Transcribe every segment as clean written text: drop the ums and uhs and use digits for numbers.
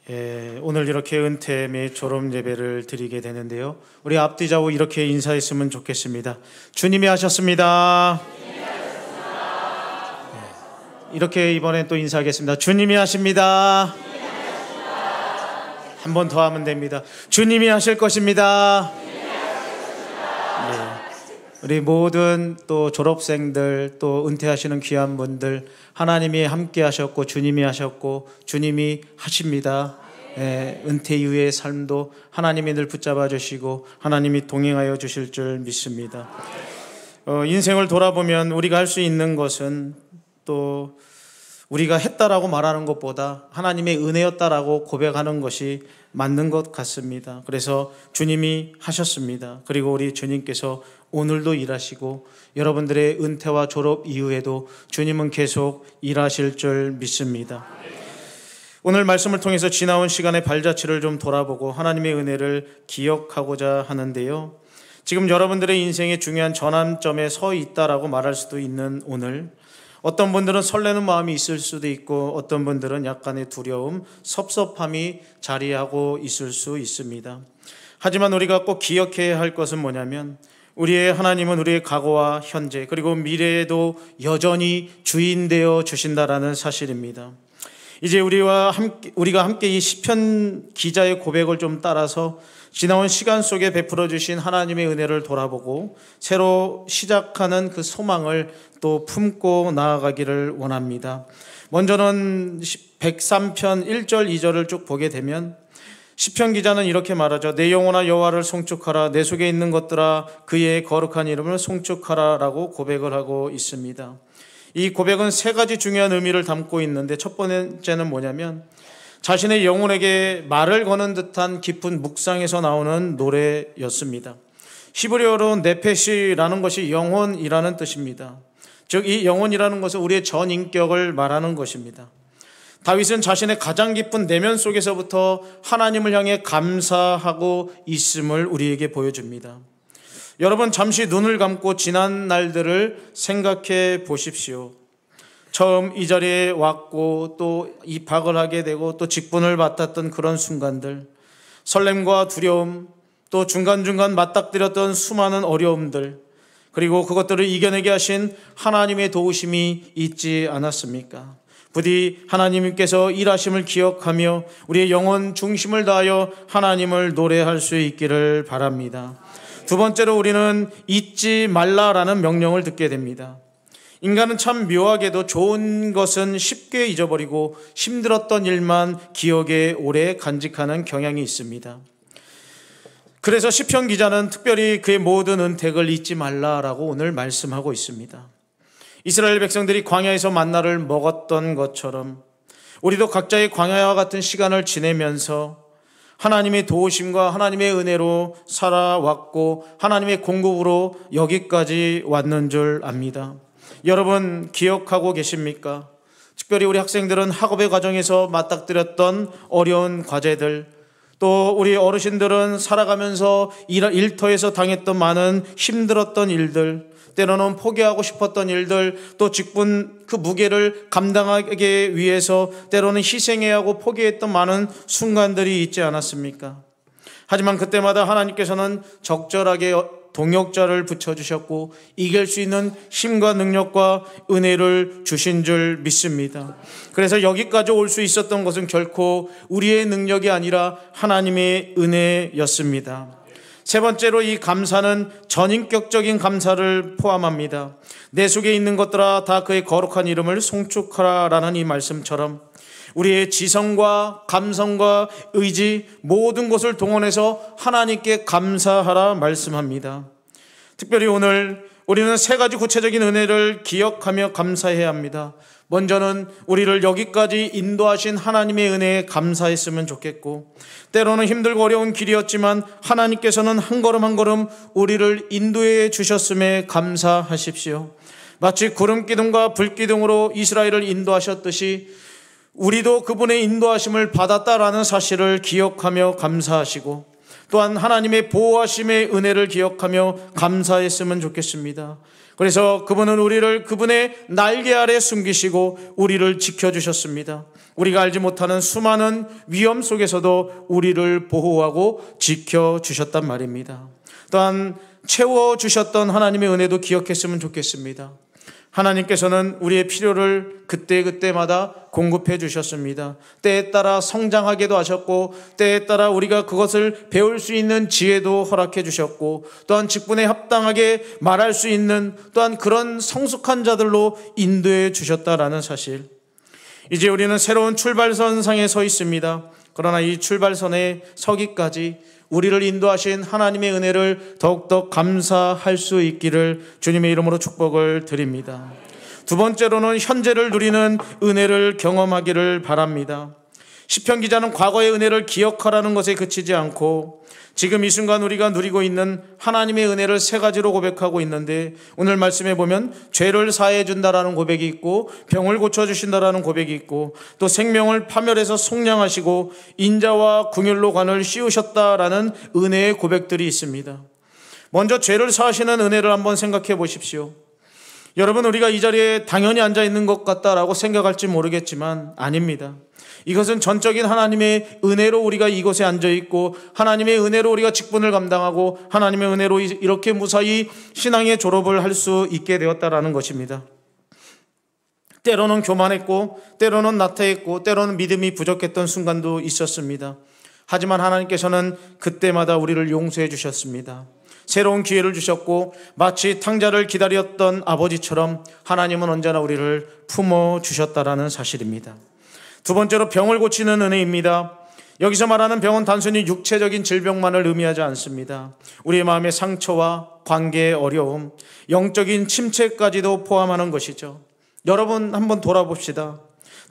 오늘 이렇게 은퇴 및 졸업 예배를 드리게 되는데요. 우리 앞뒤 좌우 이렇게 인사했으면 좋겠습니다. 주님이 하셨습니다. 이렇게 이번엔 또 인사하겠습니다. 주님이 하십니다. 한 번 더 하면 됩니다. 주님이 하실 것입니다. 우리 모든 또 졸업생들, 또 은퇴하시는 귀한 분들, 하나님이 함께 하셨고 주님이 하셨고 주님이 하십니다. 은퇴 이후의 삶도 하나님이 늘 붙잡아 주시고 하나님이 동행하여 주실 줄 믿습니다. 인생을 돌아보면 우리가 할 수 있는 것은 또 우리가 했다라고 말하는 것보다 하나님의 은혜였다라고 고백하는 것이 맞는 것 같습니다. 그래서 주님이 하셨습니다. 그리고 우리 주님께서 오늘도 일하시고 여러분들의 은퇴와 졸업 이후에도 주님은 계속 일하실 줄 믿습니다. 오늘 말씀을 통해서 지나온 시간의 발자취를 좀 돌아보고 하나님의 은혜를 기억하고자 하는데요. 지금 여러분들의 인생의 중요한 전환점에 서 있다라고 말할 수도 있는 오늘, 어떤 분들은 설레는 마음이 있을 수도 있고 어떤 분들은 약간의 두려움, 섭섭함이 자리하고 있을 수 있습니다. 하지만 우리가 꼭 기억해야 할 것은 뭐냐면 우리의 하나님은 우리의 과거와 현재 그리고 미래에도 여전히 주인 되어 주신다라는 사실입니다. 이제 우리가 함께 이 시편 기자의 고백을 좀 따라서 지나온 시간 속에 베풀어 주신 하나님의 은혜를 돌아보고 새로 시작하는 그 소망을 또 품고 나아가기를 원합니다. 먼저는 103편 1절 2절을 쭉 보게 되면 시편 기자는 이렇게 말하죠. 내 영혼아 여호와를 송축하라. 내 속에 있는 것들아 그의 거룩한 이름을 송축하라 라고 고백을 하고 있습니다. 이 고백은 세 가지 중요한 의미를 담고 있는데 첫 번째는 뭐냐면 자신의 영혼에게 말을 거는 듯한 깊은 묵상에서 나오는 노래였습니다. 히브리어로 네페시라는 것이 영혼이라는 뜻입니다. 즉 이 영혼이라는 것은 우리의 전인격을 말하는 것입니다. 다윗은 자신의 가장 깊은 내면 속에서부터 하나님을 향해 감사하고 있음을 우리에게 보여줍니다. 여러분 잠시 눈을 감고 지난 날들을 생각해 보십시오. 처음 이 자리에 왔고 또 입학을 하게 되고 또 직분을 맡았던 그런 순간들, 설렘과 두려움, 또 중간중간 맞닥뜨렸던 수많은 어려움들, 그리고 그것들을 이겨내게 하신 하나님의 도우심이 있지 않았습니까? 부디 하나님께서 일하심을 기억하며 우리의 영혼 중심을 다하여 하나님을 노래할 수 있기를 바랍니다. 두 번째로 우리는 잊지 말라라는 명령을 듣게 됩니다. 인간은 참 묘하게도 좋은 것은 쉽게 잊어버리고 힘들었던 일만 기억에 오래 간직하는 경향이 있습니다. 그래서 시편 기자는 특별히 그의 모든 은택을 잊지 말라라고 오늘 말씀하고 있습니다. 이스라엘 백성들이 광야에서 만나를 먹었던 것처럼 우리도 각자의 광야와 같은 시간을 지내면서 하나님의 도우심과 하나님의 은혜로 살아왔고 하나님의 공급으로 여기까지 왔는 줄 압니다. 여러분 기억하고 계십니까? 특별히 우리 학생들은 학업의 과정에서 맞닥뜨렸던 어려운 과제들, 또 우리 어르신들은 살아가면서 일터에서 당했던 많은 힘들었던 일들, 때로는 포기하고 싶었던 일들, 또 직분 그 무게를 감당하기 위해서 때로는 희생해야 하고 포기했던 많은 순간들이 있지 않았습니까? 하지만 그때마다 하나님께서는 적절하게 동역자를 붙여주셨고 이길 수 있는 힘과 능력과 은혜를 주신 줄 믿습니다. 그래서 여기까지 올 수 있었던 것은 결코 우리의 능력이 아니라 하나님의 은혜였습니다. 세 번째로 이 감사는 전인격적인 감사를 포함합니다. 내 속에 있는 것들아 다 그의 거룩한 이름을 송축하라 라는 이 말씀처럼 우리의 지성과 감성과 의지 모든 것을 동원해서 하나님께 감사하라 말씀합니다. 특별히 오늘 우리는 세 가지 구체적인 은혜를 기억하며 감사해야 합니다. 먼저는 우리를 여기까지 인도하신 하나님의 은혜에 감사했으면 좋겠고, 때로는 힘들고 어려운 길이었지만 하나님께서는 한 걸음 한 걸음 우리를 인도해 주셨음에 감사하십시오. 마치 구름기둥과 불기둥으로 이스라엘을 인도하셨듯이 우리도 그분의 인도하심을 받았다라는 사실을 기억하며 감사하시고, 또한 하나님의 보호하심의 은혜를 기억하며 감사했으면 좋겠습니다. 그래서 그분은 우리를 그분의 날개 아래 숨기시고 우리를 지켜주셨습니다. 우리가 알지 못하는 수많은 위험 속에서도 우리를 보호하고 지켜주셨단 말입니다. 또한 채워주셨던 하나님의 은혜도 기억했으면 좋겠습니다. 하나님께서는 우리의 필요를 그때그때마다 공급해 주셨습니다. 때에 따라 성장하게도 하셨고, 때에 따라 우리가 그것을 배울 수 있는 지혜도 허락해 주셨고, 또한 직분에 합당하게 말할 수 있는 또한 그런 성숙한 자들로 인도해 주셨다라는 사실. 이제 우리는 새로운 출발선상에 서 있습니다. 그러나 이 출발선에 서기까지 우리를 인도하신 하나님의 은혜를 더욱더 감사할 수 있기를 주님의 이름으로 축복을 드립니다. 두 번째로는 현재를 누리는 은혜를 경험하기를 바랍니다. 시편 기자는 과거의 은혜를 기억하라는 것에 그치지 않고 지금 이 순간 우리가 누리고 있는 하나님의 은혜를 세 가지로 고백하고 있는데, 오늘 말씀에 보면 죄를 사해 준다라는 고백이 있고, 병을 고쳐주신다라는 고백이 있고, 또 생명을 파멸해서 속량하시고 인자와 궁율로 관을 씌우셨다라는 은혜의 고백들이 있습니다. 먼저 죄를 사하시는 은혜를 한번 생각해 보십시오. 여러분, 우리가 이 자리에 당연히 앉아 있는 것 같다라고 생각할지 모르겠지만 아닙니다. 이것은 전적인 하나님의 은혜로 우리가 이곳에 앉아 있고, 하나님의 은혜로 우리가 직분을 감당하고, 하나님의 은혜로 이렇게 무사히 신앙의 졸업을 할 수 있게 되었다라는 것입니다. 때로는 교만했고, 때로는 나태했고, 때로는 믿음이 부족했던 순간도 있었습니다. 하지만 하나님께서는 그때마다 우리를 용서해 주셨습니다. 새로운 기회를 주셨고, 마치 탕자를 기다렸던 아버지처럼 하나님은 언제나 우리를 품어 주셨다라는 사실입니다. 두 번째로 병을 고치는 은혜입니다. 여기서 말하는 병은 단순히 육체적인 질병만을 의미하지 않습니다. 우리의 마음의 상처와 관계의 어려움, 영적인 침체까지도 포함하는 것이죠. 여러분, 한번 돌아봅시다.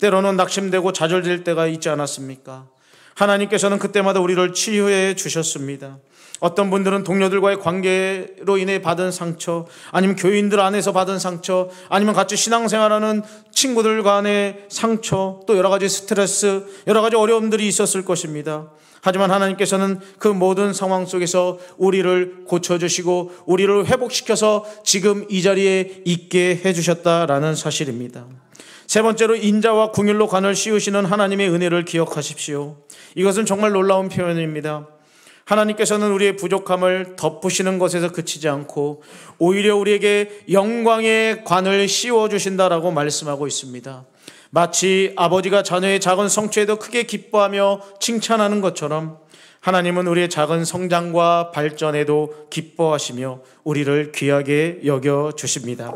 때로는 낙심되고 좌절될 때가 있지 않았습니까? 하나님께서는 그때마다 우리를 치유해 주셨습니다. 어떤 분들은 동료들과의 관계로 인해 받은 상처, 아니면 교인들 안에서 받은 상처, 아니면 같이 신앙생활하는 친구들 간의 상처, 또 여러 가지 스트레스, 여러 가지 어려움들이 있었을 것입니다. 하지만 하나님께서는 그 모든 상황 속에서 우리를 고쳐주시고 우리를 회복시켜서 지금 이 자리에 있게 해주셨다라는 사실입니다. 세 번째로 인자와 궁율로 관을 씌우시는 하나님의 은혜를 기억하십시오. 이것은 정말 놀라운 표현입니다. 하나님께서는 우리의 부족함을 덮으시는 것에서 그치지 않고 오히려 우리에게 영광의 관을 씌워주신다라고 말씀하고 있습니다. 마치 아버지가 자녀의 작은 성취에도 크게 기뻐하며 칭찬하는 것처럼 하나님은 우리의 작은 성장과 발전에도 기뻐하시며 우리를 귀하게 여겨주십니다.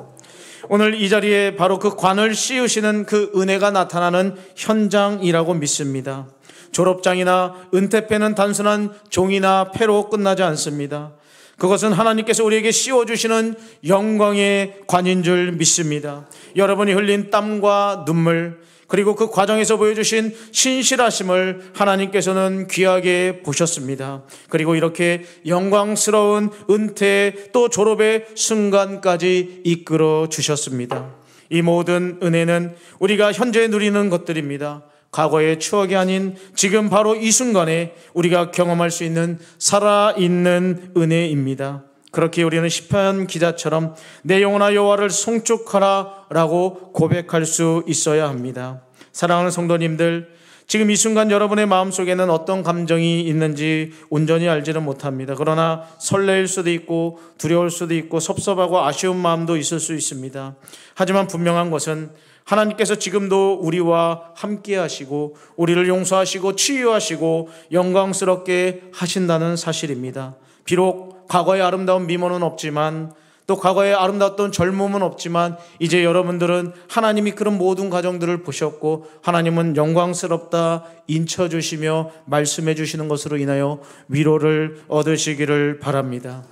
오늘 이 자리에 바로 그 관을 씌우시는 그 은혜가 나타나는 현장이라고 믿습니다. 졸업장이나 은퇴패는 단순한 종이나 패로 끝나지 않습니다. 그것은 하나님께서 우리에게 씌워주시는 영광의 관인 줄 믿습니다. 여러분이 흘린 땀과 눈물, 그리고 그 과정에서 보여주신 신실하심을 하나님께서는 귀하게 보셨습니다. 그리고 이렇게 영광스러운 은퇴 또 졸업의 순간까지 이끌어 주셨습니다. 이 모든 은혜는 우리가 현재 누리는 것들입니다. 과거의 추억이 아닌 지금 바로 이 순간에 우리가 경험할 수 있는 살아있는 은혜입니다. 그렇게 우리는 시편 기자처럼 내 영혼아 여호와를 송축하라 라고 고백할 수 있어야 합니다. 사랑하는 성도님들, 지금 이 순간 여러분의 마음속에는 어떤 감정이 있는지 온전히 알지는 못합니다. 그러나 설레일 수도 있고 두려울 수도 있고 섭섭하고 아쉬운 마음도 있을 수 있습니다. 하지만 분명한 것은 하나님께서 지금도 우리와 함께 하시고 우리를 용서하시고 치유하시고 영광스럽게 하신다는 사실입니다. 비록 과거의 아름다운 미모는 없지만, 또 과거에 아름다웠던 젊음은 없지만 이제 여러분들은 하나님이 그런 모든 과정들을 보셨고 하나님은 영광스럽다 인쳐주시며 말씀해 주시는 것으로 인하여 위로를 얻으시기를 바랍니다.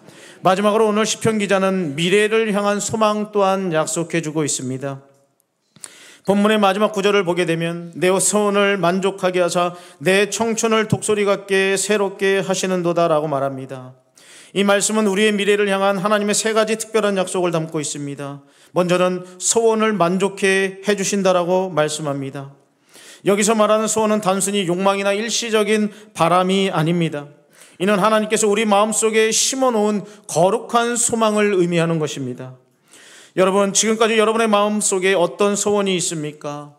마지막으로 오늘 시편 기자는 미래를 향한 소망 또한 약속해 주고 있습니다. 본문의 마지막 구절을 보게 되면 내 소원을 만족하게 하사 내 청춘을 독소리 같게 새롭게 하시는도다 라고 말합니다. 이 말씀은 우리의 미래를 향한 하나님의 세 가지 특별한 약속을 담고 있습니다. 먼저는 소원을 만족해 해주신다라고 말씀합니다. 여기서 말하는 소원은 단순히 욕망이나 일시적인 바람이 아닙니다. 이는 하나님께서 우리 마음속에 심어놓은 거룩한 소망을 의미하는 것입니다. 여러분, 지금까지 여러분의 마음속에 어떤 소원이 있습니까?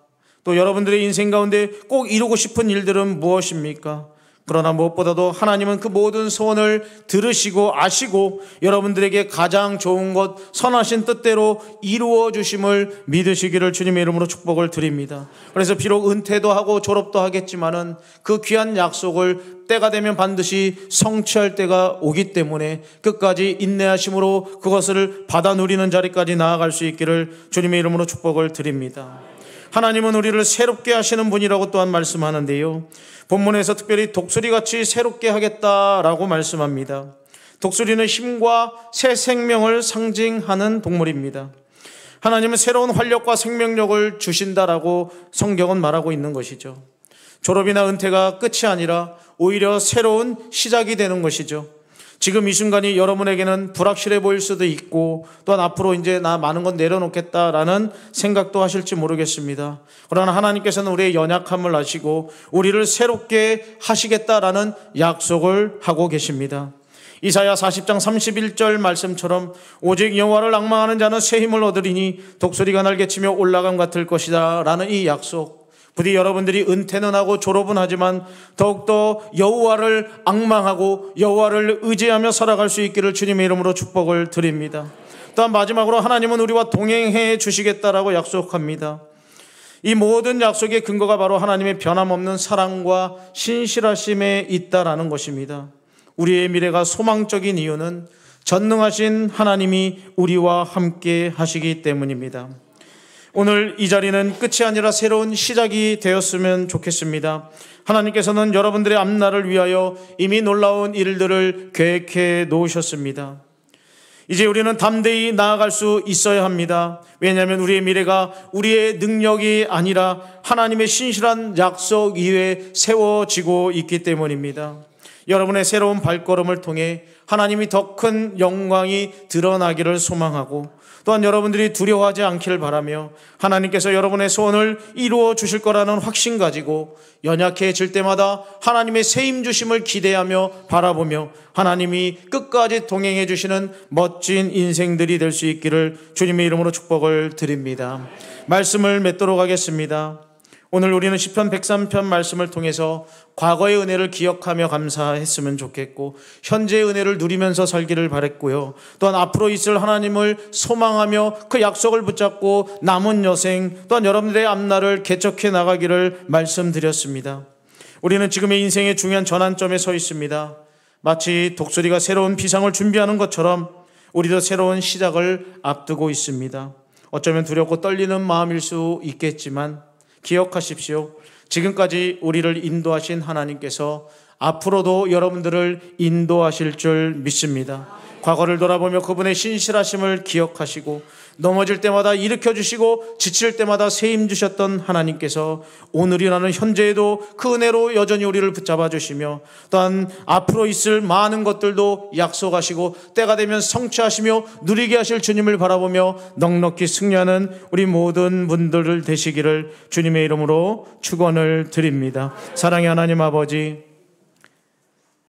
또 여러분들의 인생 가운데 꼭 이루고 싶은 일들은 무엇입니까? 그러나 무엇보다도 하나님은 그 모든 소원을 들으시고 아시고 여러분들에게 가장 좋은 것, 선하신 뜻대로 이루어 주심을 믿으시기를 주님의 이름으로 축복을 드립니다. 그래서 비록 은퇴도 하고 졸업도 하겠지만은 그 귀한 약속을 때가 되면 반드시 성취할 때가 오기 때문에 끝까지 인내하심으로 그것을 받아 누리는 자리까지 나아갈 수 있기를 주님의 이름으로 축복을 드립니다. 하나님은 우리를 새롭게 하시는 분이라고 또한 말씀하는데요, 본문에서 특별히 독수리같이 새롭게 하겠다라고 말씀합니다. 독수리는 힘과 새 생명을 상징하는 동물입니다. 하나님은 새로운 활력과 생명력을 주신다라고 성경은 말하고 있는 것이죠. 졸업이나 은퇴가 끝이 아니라 오히려 새로운 시작이 되는 것이죠. 지금 이 순간이 여러분에게는 불확실해 보일 수도 있고, 또한 앞으로 이제 나 많은 건 내려놓겠다라는 생각도 하실지 모르겠습니다. 그러나 하나님께서는 우리의 연약함을 아시고 우리를 새롭게 하시겠다라는 약속을 하고 계십니다. 이사야 40장 31절 말씀처럼 오직 여호와를 앙망하는 자는 새 힘을 얻으리니 독수리가 날개치며 올라감 같을 것이다 라는 이 약속, 부디 여러분들이 은퇴는 하고 졸업은 하지만 더욱더 여호와를 앙망하고 여호와를 의지하며 살아갈 수 있기를 주님의 이름으로 축복을 드립니다. 또한 마지막으로 하나님은 우리와 동행해 주시겠다라고 약속합니다. 이 모든 약속의 근거가 바로 하나님의 변함없는 사랑과 신실하심에 있다라는 것입니다. 우리의 미래가 소망적인 이유는 전능하신 하나님이 우리와 함께 하시기 때문입니다. 오늘 이 자리는 끝이 아니라 새로운 시작이 되었으면 좋겠습니다. 하나님께서는 여러분들의 앞날을 위하여 이미 놀라운 일들을 계획해 놓으셨습니다. 이제 우리는 담대히 나아갈 수 있어야 합니다. 왜냐하면 우리의 미래가 우리의 능력이 아니라 하나님의 신실한 약속 위에 세워지고 있기 때문입니다. 여러분의 새로운 발걸음을 통해 하나님이 더 큰 영광이 드러나기를 소망하고, 또한 여러분들이 두려워하지 않기를 바라며 하나님께서 여러분의 소원을 이루어 주실 거라는 확신 가지고 연약해질 때마다 하나님의 세임 주심을 기대하며 바라보며 하나님이 끝까지 동행해 주시는 멋진 인생들이 될 수 있기를 주님의 이름으로 축복을 드립니다. 말씀을 맺도록 하겠습니다. 오늘 우리는 시편 103편 말씀을 통해서 과거의 은혜를 기억하며 감사했으면 좋겠고, 현재의 은혜를 누리면서 살기를 바랬고요, 또한 앞으로 있을 하나님을 소망하며 그 약속을 붙잡고 남은 여생, 또한 여러분들의 앞날을 개척해 나가기를 말씀드렸습니다. 우리는 지금의 인생의 중요한 전환점에 서 있습니다. 마치 독수리가 새로운 비상을 준비하는 것처럼 우리도 새로운 시작을 앞두고 있습니다. 어쩌면 두렵고 떨리는 마음일 수 있겠지만 기억하십시오. 지금까지 우리를 인도하신 하나님께서 앞으로도 여러분들을 인도하실 줄 믿습니다. 과거를 돌아보며 그분의 신실하심을 기억하시고 넘어질 때마다 일으켜주시고 지칠 때마다 세임 주셨던 하나님께서 오늘이라는 현재에도 그 은혜로 여전히 우리를 붙잡아 주시며, 또한 앞으로 있을 많은 것들도 약속하시고 때가 되면 성취하시며 누리게 하실 주님을 바라보며 넉넉히 승리하는 우리 모든 분들 되시기를 주님의 이름으로 축원을 드립니다. 사랑의 하나님 아버지,